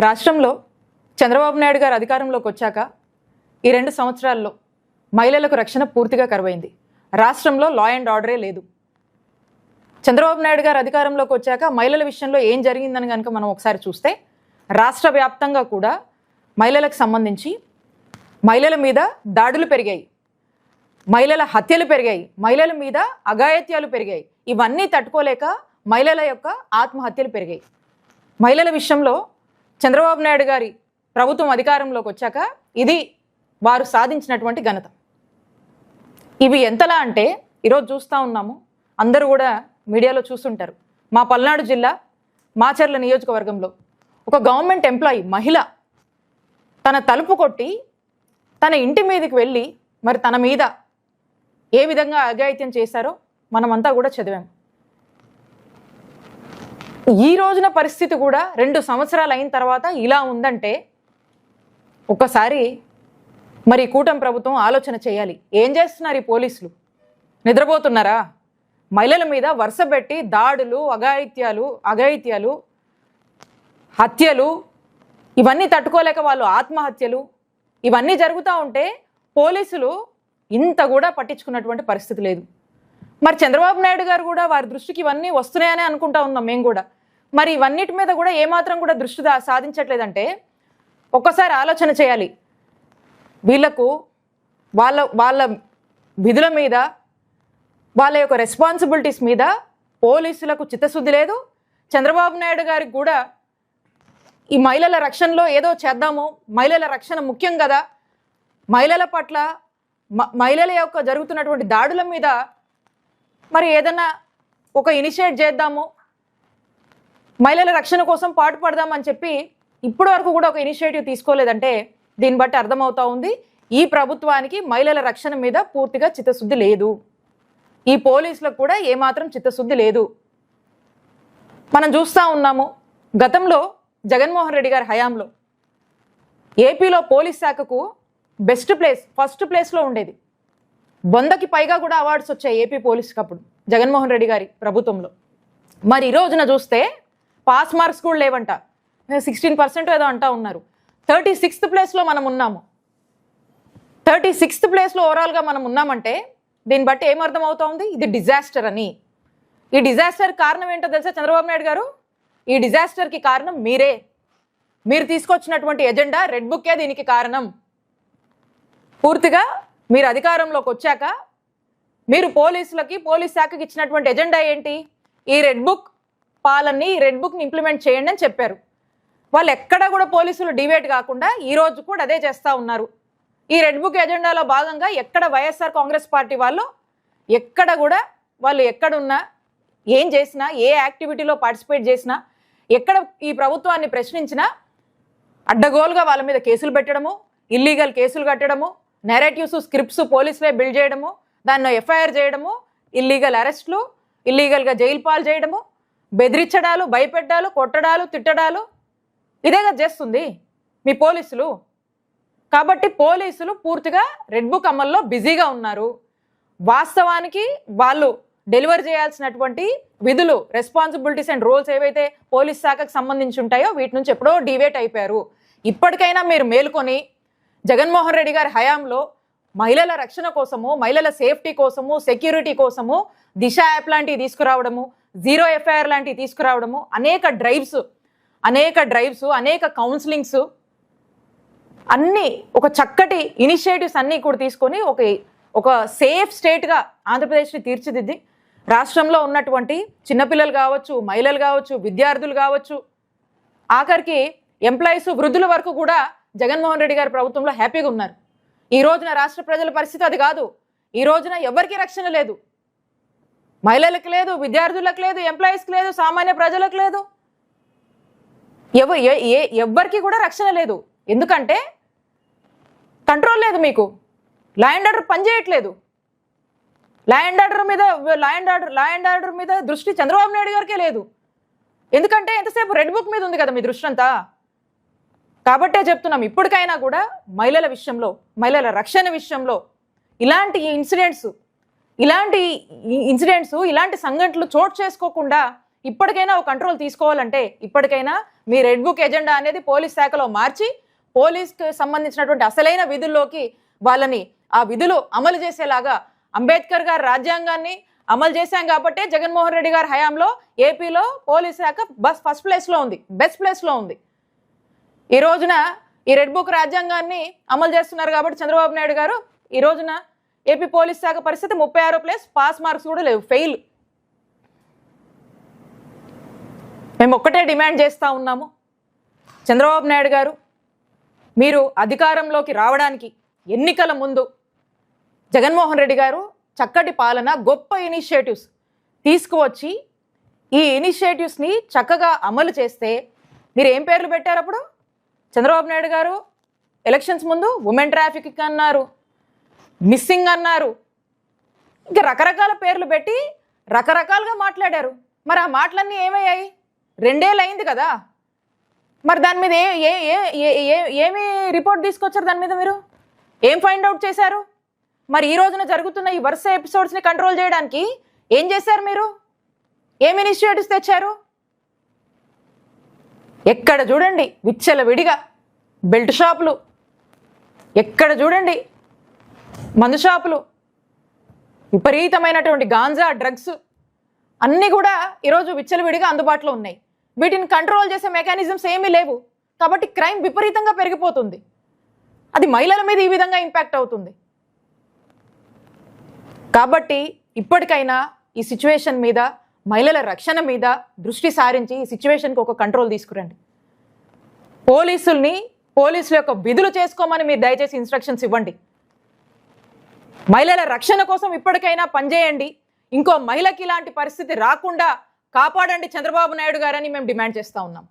రాష్ట్రంలో చంద్రబాబు నాయుడు గారు అధికారంలోకి వచ్చాక ఈ 2 సంవత్సరాల్లో మహిళలకు రక్షణ పూర్తిగా కరువైంది. రాష్ట్రంలో లా అండ్ ఆర్డరే లేదు. చంద్రబాబు నాయుడు గారు అధికారంలోకి వచ్చాక మహిళల విషయంలో ఏం జరిగిందని కనుక మనం ఒకసారి చూస్తే రాష్ట్ర వ్యాప్తంగా కూడా మహిళలకు సంబంధించి మహిళల మీద దాడులు పెరిగాయి, మహిళల హత్యలు పెరిగాయి, మహిళల మీద అఘాయిత్యాలు పెరిగాయి. ఇవన్నీ తట్టుకోలేక మహిళల యొక్క ఆత్మహత్యలు పెరిగాయి. మహిళల విషయంలో చంద్రబాబు నాయుడు గారి ప్రభుత్వం అధికారంలోకి వచ్చాక ఇది వారు సాధించినటువంటి ఘనత. ఇవి ఎంతలా అంటే ఈరోజు చూస్తూ ఉన్నాము, అందరూ కూడా మీడియాలో చూస్తుంటారు. మా పల్నాడు జిల్లా మాచర్ల నియోజకవర్గంలో ఒక గవర్నమెంట్ ఎంప్లాయీ మహిళ తన తలుపు కొట్టి తన ఇంటి మీదకి వెళ్ళి మరి తన మీద ఏ విధంగా అఘాయిత్యం చేశారో మనమంతా కూడా చదివాము. ఈ రోజున పరిస్థితి కూడా 2 సంవత్సరాలు అయిన తర్వాత ఇలా ఉందంటే ఒక్కసారి మరి కూటమి ప్రభుత్వం ఆలోచన చేయాలి. ఏం చేస్తున్నారు ఈ పోలీసులు? నిద్రపోతున్నారా? మహిళల మీద వరుసపెట్టి దాడులు, అఘాయిత్యాలు, హత్యలు, ఇవన్నీ తట్టుకోలేక వాళ్ళు ఆత్మహత్యలు, ఇవన్నీ జరుగుతూ ఉంటే పోలీసులు ఇంత కూడా పట్టించుకున్నటువంటి పరిస్థితి లేదు. మరి చంద్రబాబు నాయుడు గారు కూడా వారి దృష్టికి ఇవన్నీ వస్తున్నాయని అనుకుంటా ఉన్నాం మేము కూడా. మరి ఇవన్నిటి మీద కూడా ఏమాత్రం కూడా దృష్టి సాధించట్లేదంటే ఒక్కసారి ఆలోచన చేయాలి. వీళ్లకు వాళ్ళ విధుల మీద, వాళ్ళ యొక్క రెస్పాన్సిబిలిటీస్ మీద పోలీసులకు చిత్తశుద్ధి లేదు. చంద్రబాబు నాయుడు గారికి కూడా ఈ మహిళల రక్షణలో ఏదో చేద్దాము, మహిళల రక్షణ ముఖ్యం కదా, మహిళల పట్ల మహిళల యొక్క జరుగుతున్నటువంటి దాడుల మీద మరి ఏదన్నా ఒక ఇనిషియేట్ చేద్దాము, మహిళల రక్షణ కోసం పాటుపడదామని చెప్పి ఇప్పటి వరకు కూడా ఒక ఇనిషియేటివ్ తీసుకోలేదంటే దీన్ని బట్టి అర్థమవుతా ఉంది ఈ ప్రభుత్వానికి మహిళల రక్షణ మీద పూర్తిగా చిత్తశుద్ధి లేదు. ఈ పోలీసులకు కూడా ఏమాత్రం చిత్తశుద్ధి లేదు. మనం చూస్తూ ఉన్నాము, గతంలో జగన్మోహన్ రెడ్డి గారి హయాంలో ఏపీలో పోలీస్ శాఖకు ఫస్ట్ ప్లేస్లో ఉండేది. 100కి పైగా కూడా అవార్డ్స్ వచ్చాయి ఏపీ పోలీస్కి అప్పుడు జగన్మోహన్ రెడ్డి గారి ప్రభుత్వంలో. మరి ఈ రోజున చూస్తే పాస్ మార్క్స్ కూడా లేవంట, 16% ఏదో అంటా ఉన్నారు. 36th ప్లేస్లో మనం ఉన్నాము. 36th ప్లేస్లో ఓవరాల్గా మనం ఉన్నామంటే దీన్ని బట్టి ఏమర్థం అవుతా ఉంది? ఇది డిజాస్టర్ అని. ఈ డిజాస్టర్ కారణం ఏంటో తెలుసా చంద్రబాబు నాయుడు గారు? ఈ డిజాస్టర్కి కారణం మీరు తీసుకొచ్చినటువంటి ఎజెండా రెడ్ బుక్కే దీనికి కారణం. పూర్తిగా మీరు అధికారంలోకి వచ్చాక మీరు పోలీస్ శాఖకి ఇచ్చినటువంటి ఎజెండా ఏంటి? ఈ రెడ్ బుక్ పాలనని, ఈ రెడ్ బుక్ని ఇంప్లిమెంట్ చేయండి అని చెప్పారు. వాళ్ళు ఎక్కడా కూడా పోలీసులు డివేట్ కాకుండా ఈ రోజు కూడా అదే చేస్తూ ఉన్నారు. ఈ రెడ్ బుక్ ఎజెండాలో భాగంగా ఎక్కడ వైఎస్ఆర్ కాంగ్రెస్ పార్టీ వాళ్ళు ఎక్కడ కూడా వాళ్ళు ఎక్కడున్నా, ఏం చేసినా, ఏ యాక్టివిటీలో పార్టిసిపేట్ చేసినా, ఎక్కడ ఈ ప్రభుత్వాన్ని ప్రశ్నించినా అడ్డగోలుగా వాళ్ళ మీద కేసులు పెట్టడము, ఇల్లీగల్ కేసులు కట్టడము, నెరేటివ్స్, స్క్రిప్ట్స్ పోలీసులే బిల్డ్ చేయడము, దాన్ని ఎఫ్ఐఆర్ చేయడము, ఇల్లీగల్ అరెస్టులు, ఇల్లీగల్గా జైలు పాలు చేయడము, బెదిరించడాలు, భయపెట్టాలు, కొట్టడాలు, తిట్టడాలు, ఇదే కదా చేస్తుంది మీ పోలీసులు. కాబట్టి పోలీసులు పూర్తిగా రెడ్ బుక్ అమల్లో బిజీగా ఉన్నారు. వాస్తవానికి వాళ్ళు డెలివర్ చేయాల్సినటువంటి విధులు, రెస్పాన్సిబిలిటీస్ అండ్ రోల్స్ ఏవైతే పోలీస్ శాఖకు సంబంధించి ఉంటాయో వీటి నుంచి ఎప్పుడో డివేట్ అయిపోయారు. ఇప్పటికైనా మీరు మేలుకొని జగన్మోహన్ రెడ్డి గారి హయాంలో మహిళల రక్షణ కోసము, మహిళల సేఫ్టీ కోసము, సెక్యూరిటీ కోసము దిశ యాప్ లాంటివి తీసుకురావడము, జీరో ఎఫ్ఐఆర్ లాంటివి తీసుకురావడము, అనేక డ్రైవ్స్, అనేక కౌన్సిలింగ్స్, అన్నీ ఒక చక్కటి ఇనిషియేటివ్స్ అన్నీ కూడా తీసుకొని ఒక సేఫ్ స్టేట్గా ఆంధ్రప్రదేశ్ని తీర్చిదిద్ది రాష్ట్రంలో ఉన్నటువంటి చిన్నపిల్లలు కావచ్చు, మహిళలు కావచ్చు, విద్యార్థులు కావచ్చు, ఆఖరికి ఎంప్లాయీస్, వృద్ధుల వరకు కూడా జగన్మోహన్ రెడ్డి గారి ప్రభుత్వంలో హ్యాపీగా ఉన్నారు. ఈ రోజున రాష్ట్ర ప్రజల పరిస్థితి అది కాదు. ఈ రోజున ఎవరికి రక్షణ లేదు. మహిళలకు లేదు, విద్యార్థులకు లేదు, ఎంప్లాయీస్కి లేదు, సామాన్య ప్రజలకు లేదు, ఎవ్వరికి కూడా రక్షణ లేదు. ఎందుకంటే కంట్రోల్ లేదు మీకు. లా అండ్ ఆర్డర్ పనిచేయట్లేదు. లా అండ్ ఆర్డర్ మీద దృష్టి చంద్రబాబు నాయుడు గారికే లేదు. ఎందుకంటే ఎంతసేపు రెడ్ బుక్ మీద ఉంది కదా మీ దృష్టి అంతా. కాబట్టే చెప్తున్నాం, ఇప్పటికైనా కూడా మహిళల విషయంలో, మహిళల రక్షణ విషయంలో ఇలాంటి ఇన్సిడెంట్స్, ఇలాంటి సంఘటనలు చోటు చేసుకోకుండా ఇప్పటికైనా ఒక కంట్రోల్ తీసుకోవాలంటే ఇప్పటికైనా మీ రెడ్ బుక్ ఎజెండా అనేది పోలీస్ శాఖలో మార్చి పోలీస్కి సంబంధించినటువంటి అసలైన విధుల్లోకి వాళ్ళని ఆ విధులు అమలు చేసేలాగా అంబేద్కర్ గారి రాజ్యాంగాన్ని అమలు చేశాం కాబట్టే జగన్మోహన్ రెడ్డి గారి హయాంలో ఏపీలో పోలీస్ శాఖ ఫస్ట్ ప్లేస్లో ఉంది, బెస్ట్ ప్లేస్లో ఉంది. ఈ రోజున ఈ రెడ్ బుక్ రాజ్యాంగాన్ని అమలు చేస్తున్నారు కాబట్టి చంద్రబాబు నాయుడు గారు ఈ రోజున ఏపీ పోలీస్ శాఖ పరిస్థితి 36 ప్లేస్, పాస్ మార్క్స్ కూడా లేవు, ఫెయిల్. మేము ఒక్కటే డిమాండ్ చేస్తూ ఉన్నాము, చంద్రబాబు నాయుడు గారు మీరు అధికారంలోకి రావడానికి ఎన్నికల ముందు జగన్మోహన్ రెడ్డి గారు చక్కటి పాలన, గొప్ప ఇనిషియేటివ్స్ తీసుకువచ్చి ఈ ఇనిషియేటివ్స్ని చక్కగా అమలు చేస్తే మీరు ఏం పేర్లు పెట్టారు అప్పుడు? చంద్రబాబు నాయుడు గారు ఎలక్షన్స్ ముందు ఉమెన్ ట్రాఫికింగ్ అన్నారు, మిస్సింగ్ అన్నారు, ఇంకా రకరకాల పేర్లు పెట్టి రకరకాలుగా మాట్లాడారు. మరి ఆ మాటలన్నీ ఏమయ్యాయి? 2 ఏళ్ళు అయింది కదా. మరి దాని మీద ఏమి రిపోర్ట్ తీసుకొచ్చారు? దాని మీద మీరు ఏం ఫైండ్ అవుట్ చేశారు? మరి ఈ రోజున జరుగుతున్న ఈ వరుస ఎపిసోడ్స్ని కంట్రోల్ చేయడానికి ఏం చేశారు? మీరు ఏం ఇనిషియేటివ్స్ తెచ్చారు? ఎక్కడ చూడండి విచ్చలవిడిగా బెల్ట్ షాపులు, ఎక్కడ చూడండి మందు షాపులు, విపరీతమైనటువంటి గాంజా, డ్రగ్స్ అన్నీ కూడా ఈరోజు విచ్చలవిడిగా అందుబాటులో ఉన్నాయి. వీటిని కంట్రోల్ చేసే మెకానిజమ్స్ ఏమీ లేవు కాబట్టి క్రైమ్ విపరీతంగా పెరిగిపోతుంది. అది మహిళల మీద ఈ విధంగా ఇంపాక్ట్ అవుతుంది. కాబట్టి ఇప్పటికైనా ఈ సిచ్యువేషన్ మీద, మహిళల రక్షణ మీద దృష్టి సారించి ఈ సిచ్యువేషన్కి ఒక కంట్రోల్ తీసుకురండి. పోలీసుల యొక్క విధులు చేసుకోమని మీరు దయచేసి ఇన్స్ట్రక్షన్స్ ఇవ్వండి. మహిళల రక్షణ కోసం ఇప్పటికైనా పనిచేయండి. ఇంకో మహిళకి ఇలాంటి పరిస్థితి రాకుండా కాపాడండి చంద్రబాబు నాయుడు గారని మేము డిమాండ్ చేస్తూ ఉన్నాం.